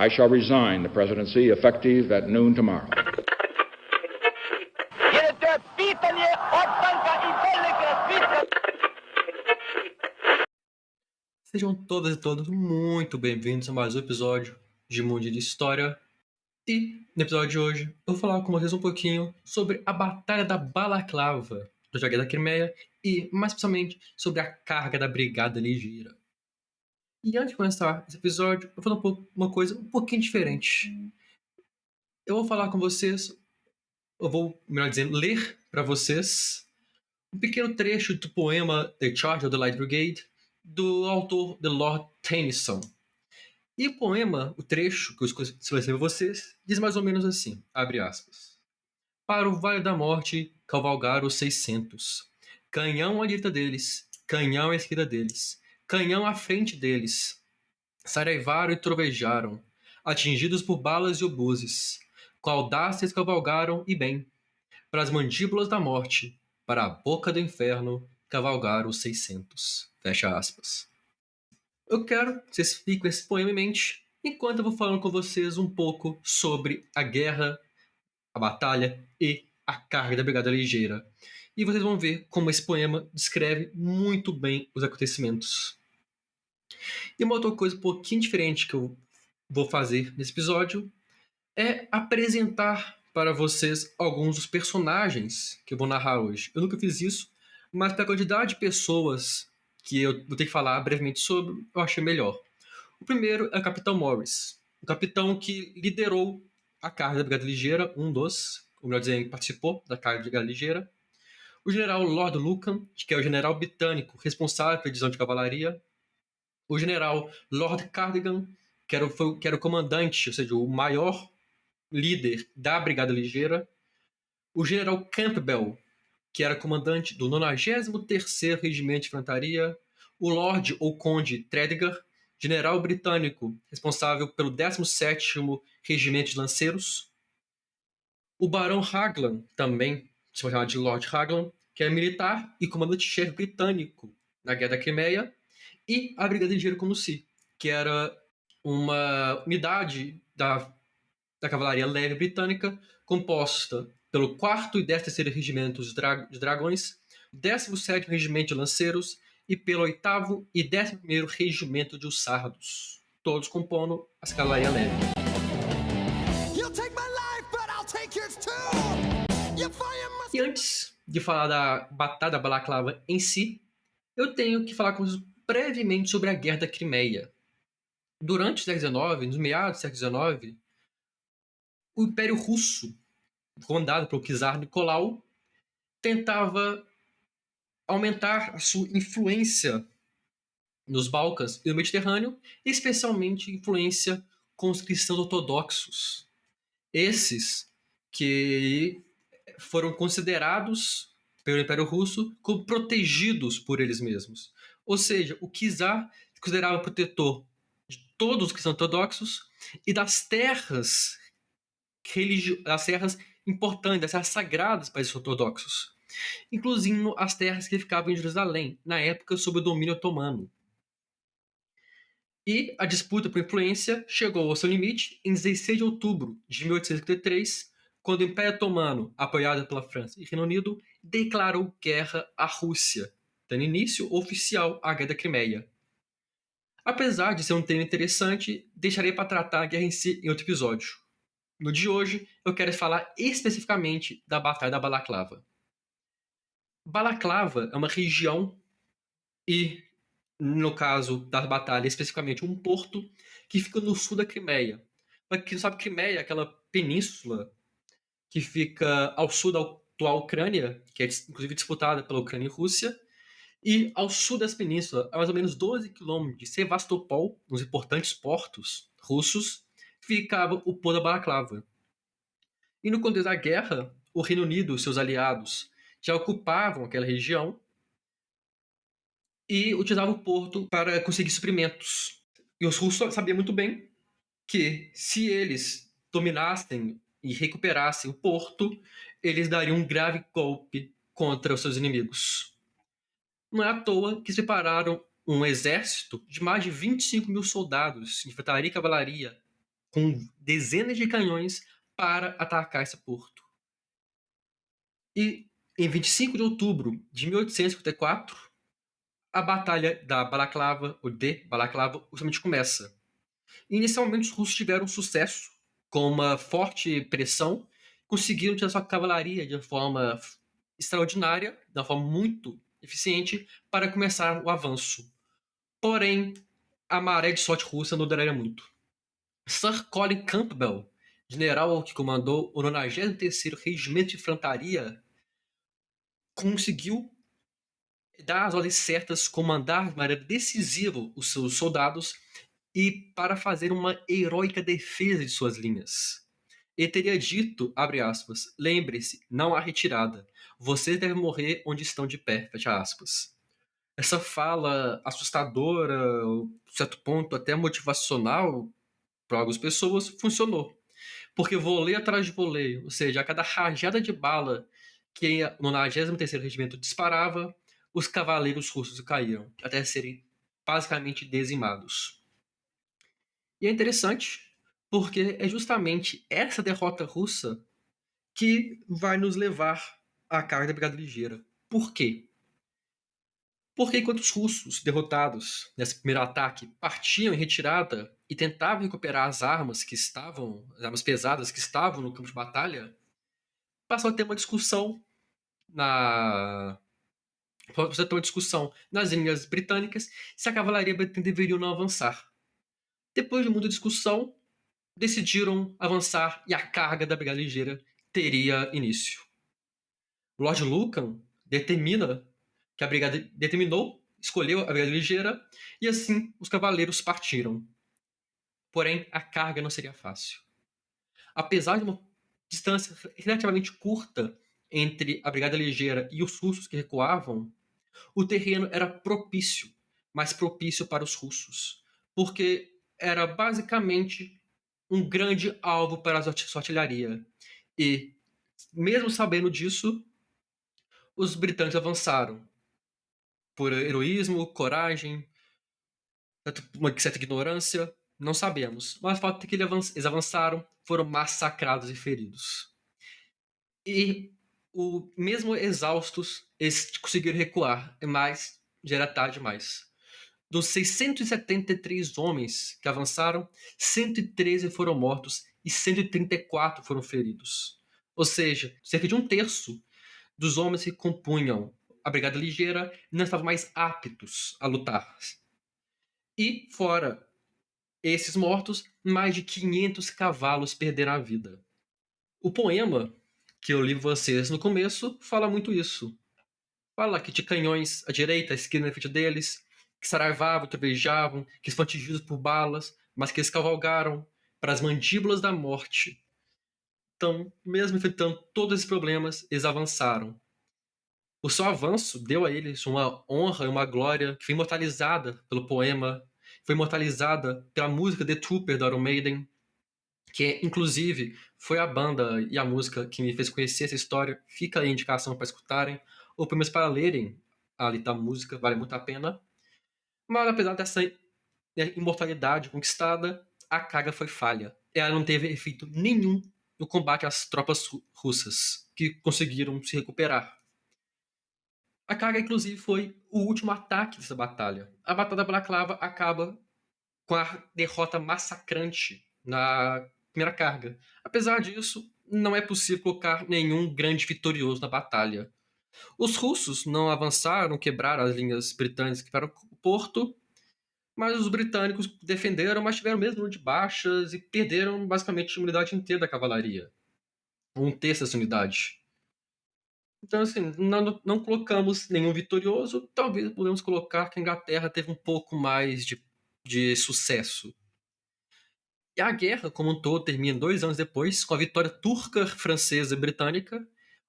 I shall resign the presidency effective at noon tomorrow. Sejam todas e todos muito bem-vindos a mais um episódio de Mundo de História. E no episódio de hoje eu vou falar com vocês um pouquinho sobre a Batalha da Balaclava, da Guerra da Crimeia, e mais especialmente sobre a carga da Brigada Ligeira. E antes de começar esse episódio, eu vou falar uma coisa um pouquinho diferente. Eu vou falar com vocês, eu vou, melhor dizendo, ler para vocês um pequeno trecho do poema The Charge of the Light Brigade, do autor The Lord Tennyson. E o poema, o trecho que eu escolhi para vocês, diz mais ou menos assim, abre aspas. Para o Vale da Morte cavalgaram os 600. Canhão à direita deles, canhão à esquerda deles, canhão à frente deles. Saraivaram e trovejaram, atingidos por balas e obuses. Com audácia eles cavalgaram e bem. Para as mandíbulas da morte, para a boca do inferno, cavalgaram os 600. Fecha aspas. Eu quero que vocês fiquem com esse poema em mente, enquanto eu vou falando com vocês um pouco sobre a guerra, a batalha e a carga da Brigada Ligeira. E vocês vão ver como esse poema descreve muito bem os acontecimentos. E uma outra coisa um pouquinho diferente que eu vou fazer nesse episódio é apresentar para vocês alguns dos personagens que eu vou narrar hoje. Eu nunca fiz isso, mas para a quantidade de pessoas que eu vou ter que falar brevemente sobre, eu achei melhor. O primeiro é o Capitão Morris, o capitão que liderou a carga da Brigada Ligeira, ou melhor dizendo, participou da carga da Brigada Ligeira. O general Lord Lucan, que é o general britânico responsável pela divisão de cavalaria. O general Lord Cardigan, que era o comandante, ou seja, o maior líder da Brigada Ligeira. O general Campbell, que era comandante do 93º Regimento de Infantaria. O Lord ou Conde Tredegar, general britânico responsável pelo 17º Regimento de Lanceiros. O Barão Raglan, também se chama de Lord Raglan, que é militar e comandante-chefe britânico na Guerra da Crimeia. E a Brigada Ligeira como si, que era uma unidade da Cavalaria Leve Britânica, composta pelo 4º e 13º Regimentos de Dragões, 17º Regimento de Lanceiros e pelo 8º e 11º Regimento de Hussardos, todos compondo a Cavalaria Leve. E antes de falar da Batalha da Balaclava em si, eu tenho que falar com vocês brevemente sobre a Guerra da Crimeia. Durante o século XIX, nos meados do século XIX, o Império Russo, comandado pelo czar Nicolau, tentava aumentar a sua influência nos Balcãs e no Mediterrâneo, especialmente influência com os cristãos ortodoxos. Esses que foram considerados pelo Império Russo como protegidos por eles mesmos. Ou seja, o czar se considerava protetor de todos os cristãos ortodoxos e das terras importantes, das terras sagradas para os ortodoxos, incluindo as terras que ficavam em Jerusalém, na época sob o domínio otomano. E a disputa por influência chegou ao seu limite em 16 de outubro de 1853, quando o Império Otomano, apoiado pela França e Reino Unido, declarou guerra à Rússia, dando início oficial à Guerra da Crimeia. Apesar de ser um tema interessante, deixarei para tratar a guerra em si em outro episódio. No de hoje, eu quero falar especificamente da Batalha da Balaclava. Balaclava é uma região e, no caso da batalha, especificamente um porto que fica no sul da Crimeia. Para quem não sabe, Crimeia é aquela península que fica ao sul da atual Ucrânia, que é inclusive disputada pela Ucrânia e Rússia, e ao sul dessa península, a mais ou menos 12 quilômetros de Sevastopol, nos importantes portos russos, ficava o porto da Balaclava. E no contexto da guerra, o Reino Unido e seus aliados já ocupavam aquela região e utilizavam o porto para conseguir suprimentos. E os russos sabiam muito bem que, se eles dominassem e recuperassem o porto, eles dariam um grave golpe contra os seus inimigos. Não é à toa que separaram um exército de mais de 25 mil soldados de infantaria e cavalaria com dezenas de canhões para atacar esse porto. E em 25 de outubro de 1854, a Batalha da Balaklava, ou de Balaklava, justamente começa. Inicialmente, os russos tiveram sucesso, com uma forte pressão, conseguiram tirar sua cavalaria de uma forma extraordinária, de uma forma muito eficiente, para começar o avanço. Porém, a maré de sorte russa não duraria muito. Sir Colin Campbell, general que comandou o 93º Regimento de Infantaria, conseguiu dar as ordens certas, comandar de maneira decisiva os seus soldados e para fazer uma heróica defesa de suas linhas. Ele teria dito, abre aspas, lembre-se, não há retirada. Vocês devem morrer onde estão de pé, fecha aspas. Essa fala assustadora, certo ponto até motivacional para algumas pessoas, funcionou. Porque voleio atrás de voleio, ou seja, a cada rajada de bala que o 93º Regimento disparava, os cavaleiros russos caíram, até serem basicamente dizimados. E é interessante, porque é justamente essa derrota russa que vai nos levar à carga da Brigada Ligeira. Por quê? Porque enquanto os russos, derrotados nesse primeiro ataque, partiam em retirada e tentavam recuperar as armas as armas pesadas que estavam no campo de batalha, passou a ter uma discussão na passou a ter uma discussão nas linhas britânicas se a cavalaria britânica deveria ou não avançar. Depois de muita discussão, decidiram avançar e a carga da Brigada Ligeira teria início. Lord Lucan escolheu a Brigada Ligeira e assim os cavaleiros partiram. Porém, a carga não seria fácil. Apesar de uma distância relativamente curta entre a Brigada Ligeira e os russos que recuavam, o terreno era propício, mais propício para os russos, porque era basicamente um grande alvo para a sua artilharia. E, mesmo sabendo disso, os britânicos avançaram por heroísmo, coragem, uma certa ignorância, não sabemos. Mas o fato é que eles avançaram, foram massacrados e feridos. E, mesmo exaustos, eles conseguiram recuar, mas já era tarde demais. Dos 673 homens que avançaram, 113 foram mortos e 134 foram feridos. Ou seja, cerca de um terço dos homens que compunham a Brigada Ligeira não estavam mais aptos a lutar. E, fora esses mortos, mais de 500 cavalos perderam a vida. O poema que eu li para vocês no começo fala muito isso. Fala que tinha canhões à direita, à esquerda, na frente deles, que saraivavam, trovejavam, que foram atingidos por balas, mas que eles cavalgaram para as mandíbulas da morte. Então, mesmo enfrentando todos esses problemas, eles avançaram. O seu avanço deu a eles uma honra e uma glória que foi imortalizada pelo poema, foi imortalizada pela música The Trooper do Iron Maiden, que inclusive foi a banda e a música que me fez conhecer essa história. Fica aí a indicação para escutarem, ou pelo menos para lerem a letra da música, vale muito a pena. Mas apesar dessa imortalidade conquistada, a carga foi falha. Ela não teve efeito nenhum no combate às tropas russas, que conseguiram se recuperar. A carga, inclusive, foi o último ataque dessa batalha. A Batalha da Balaklava acaba com a derrota massacrante na primeira carga. Apesar disso, não é possível colocar nenhum grande vitorioso na batalha. Os russos não avançaram, quebraram as linhas britânicas que para o porto, mas os britânicos defenderam, mas tiveram mesmo número de baixas e perderam basicamente a unidade inteira da cavalaria. Um terço dessa unidade. Então, assim, não colocamos nenhum vitorioso. Talvez podemos colocar que a Inglaterra teve um pouco mais de sucesso. E a guerra, como um todo, termina 2 anos depois, com a vitória turca, francesa e britânica,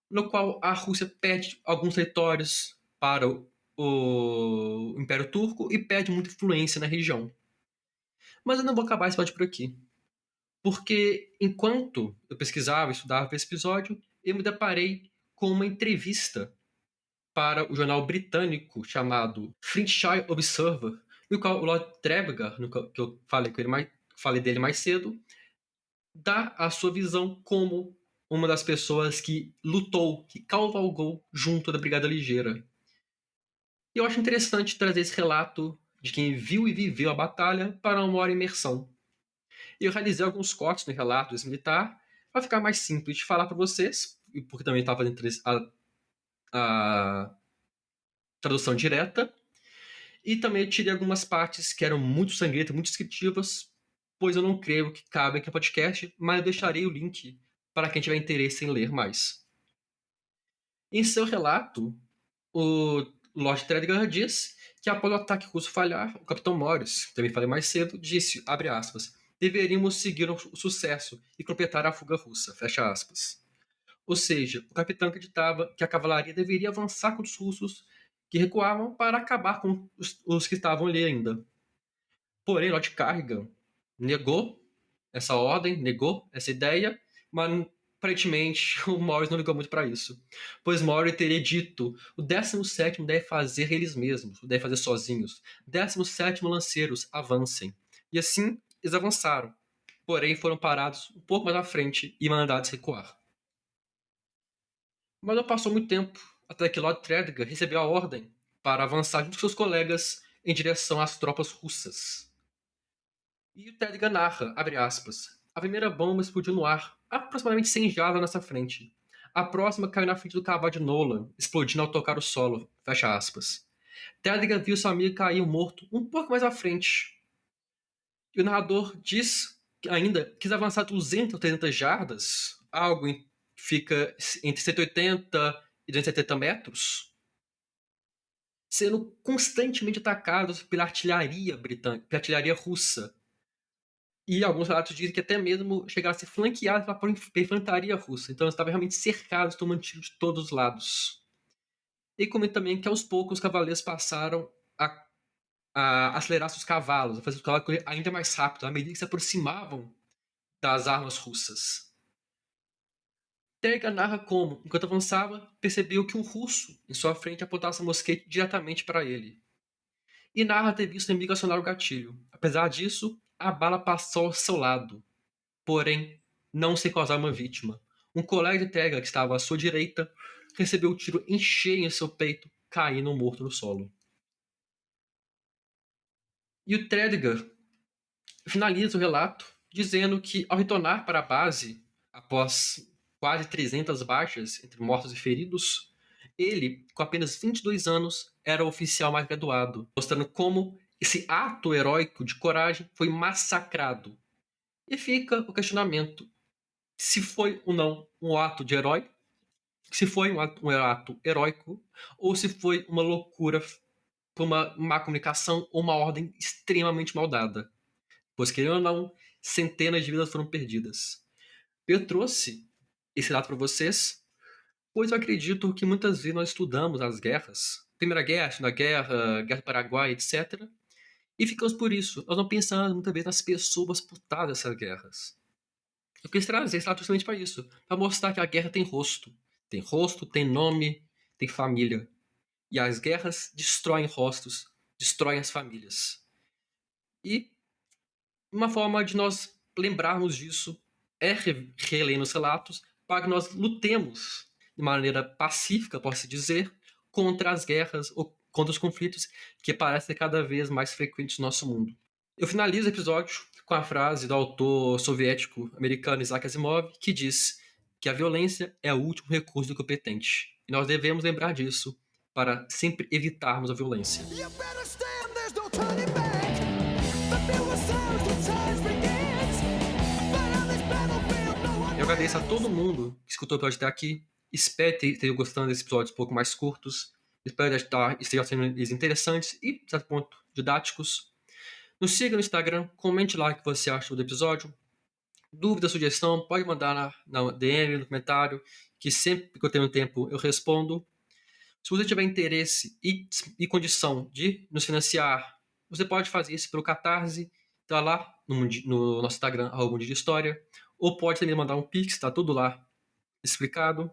no qual a Rússia perde alguns territórios para o Império Turco e perde muita influência na região. Mas eu não vou acabar esse episódio por aqui. Porque enquanto eu pesquisava e estudava para esse episódio, eu me deparei com uma entrevista para o jornal britânico chamado Flintshire Observer, no qual o Lord Trevelyan, que eu falei dele mais cedo, dá a sua visão como uma das pessoas que lutou, que cavalgou junto da Brigada Ligeira. E eu acho interessante trazer esse relato de quem viu e viveu a batalha para uma maior imersão. Eu realizei alguns cortes no relato desse militar para ficar mais simples de falar para vocês, porque também estava fazendo a tradução direta. E também eu tirei algumas partes que eram muito sangrentas, muito descritivas, pois eu não creio que cabe aqui no podcast, mas eu deixarei o link para quem tiver interesse em ler mais. Em seu relato, o Lord Threadgar diz que após o ataque russo falhar, o Capitão Morris, que também falei mais cedo, disse, abre aspas, deveríamos seguir o sucesso e completar a fuga russa, fecha aspas. Ou seja, o capitão acreditava que a cavalaria deveria avançar contra os russos que recuavam para acabar com os que estavam ali ainda. Porém, Lord Carrigan negou essa ordem, negou essa ideia, mas aparentemente o Morris não ligou muito para isso. Pois Morris teria dito: o 17º deve fazer eles mesmos, deve fazer sozinhos. 17º lanceiros, avancem. E assim, eles avançaram. Porém, foram parados um pouco mais à frente e mandados recuar. Mas não passou muito tempo até que Lord Threadgar recebeu a ordem para avançar junto com seus colegas em direção às tropas russas. E o Threadgar narra, abre aspas, a primeira bomba explodiu no ar, aproximadamente 100 jardas à nossa frente. A próxima caiu na frente do cavalo de Nolan, explodindo ao tocar o solo, fecha aspas. Threadgar viu seu amigo cair morto um pouco mais à frente. E o narrador diz ainda que quis avançar 200 ou 300 jardas, algo que fica entre 180 e 270 metros, sendo constantemente atacados pela artilharia britânica, pela artilharia russa. E alguns relatos dizem que até mesmo chegaram a ser flanqueados pela infantaria russa. Então eles estavam realmente cercados, tomando tiro de todos os lados. E comenta também que aos poucos os cavaleiros passaram a acelerar seus cavalos, a fazer os cavalos correr ainda mais rápido, à medida que se aproximavam das armas russas. Terga narra como, enquanto avançava, percebeu que um russo em sua frente apontava seu mosquete diretamente para ele. E narra ter visto o inimigo acionar o gatilho. Apesar disso, a bala passou ao seu lado, porém, não sem causar uma vítima. Um colega de Terga, que estava à sua direita, recebeu o tiro em cheio em seu peito, caindo morto no solo. E o Threadgar finaliza o relato dizendo que, ao retornar para a base, após quase 300 baixas entre mortos e feridos, ele, com apenas 22 anos, era o oficial mais graduado, mostrando como esse ato heróico de coragem foi massacrado. E fica o questionamento se foi ou não um ato de herói, se foi um ato heróico, ou se foi uma loucura por uma má comunicação ou uma ordem extremamente mal dada. Pois, querendo ou não, centenas de vidas foram perdidas. Eu trouxe esse dado para vocês, pois eu acredito que muitas vezes nós estudamos as guerras, Primeira Guerra, Segunda Guerra, Guerra do Paraguai, etc., e ficamos por isso. Nós não pensamos muitas vezes nas pessoas por trás dessas guerras. Eu quis trazer esse dado justamente para isso, para mostrar que a guerra tem rosto. Tem rosto, tem nome, tem família. E as guerras destroem rostos, destroem as famílias. E uma forma de nós lembrarmos disso é relendo os relatos para que nós lutemos de maneira pacífica, posso dizer, contra as guerras ou contra os conflitos que parecem cada vez mais frequentes no nosso mundo. Eu finalizo o episódio com a frase do autor soviético americano Isaac Asimov, que diz que a violência é o último recurso do competente. E nós devemos lembrar disso para sempre evitarmos a violência. Eu agradeço a todo mundo que escutou o episódio até aqui. Espero que tenham gostado desses episódios um pouco mais curtos. Espero que estejam sendo interessantes e, de certo ponto, didáticos. Nos siga no Instagram, comente lá o que você achou do episódio. Dúvida, sugestão, pode mandar na DM, no comentário, que sempre que eu tenho tempo eu respondo. Se você tiver interesse e condição de nos financiar, você pode fazer isso pelo Catarse, tá lá no nosso Instagram, @Mundo de História, ou pode também mandar um Pix, tá tudo lá explicado.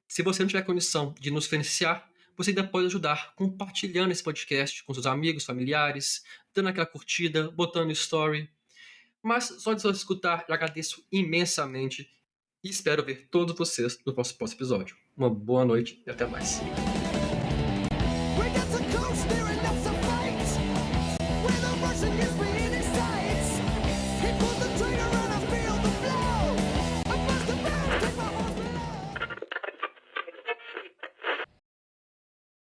Se você não tiver condição de nos financiar, você ainda pode ajudar compartilhando esse podcast com seus amigos, familiares, dando aquela curtida, botando story. Mas só de só escutar, eu agradeço imensamente e espero ver todos vocês no nosso próximo episódio. Uma boa noite e até mais.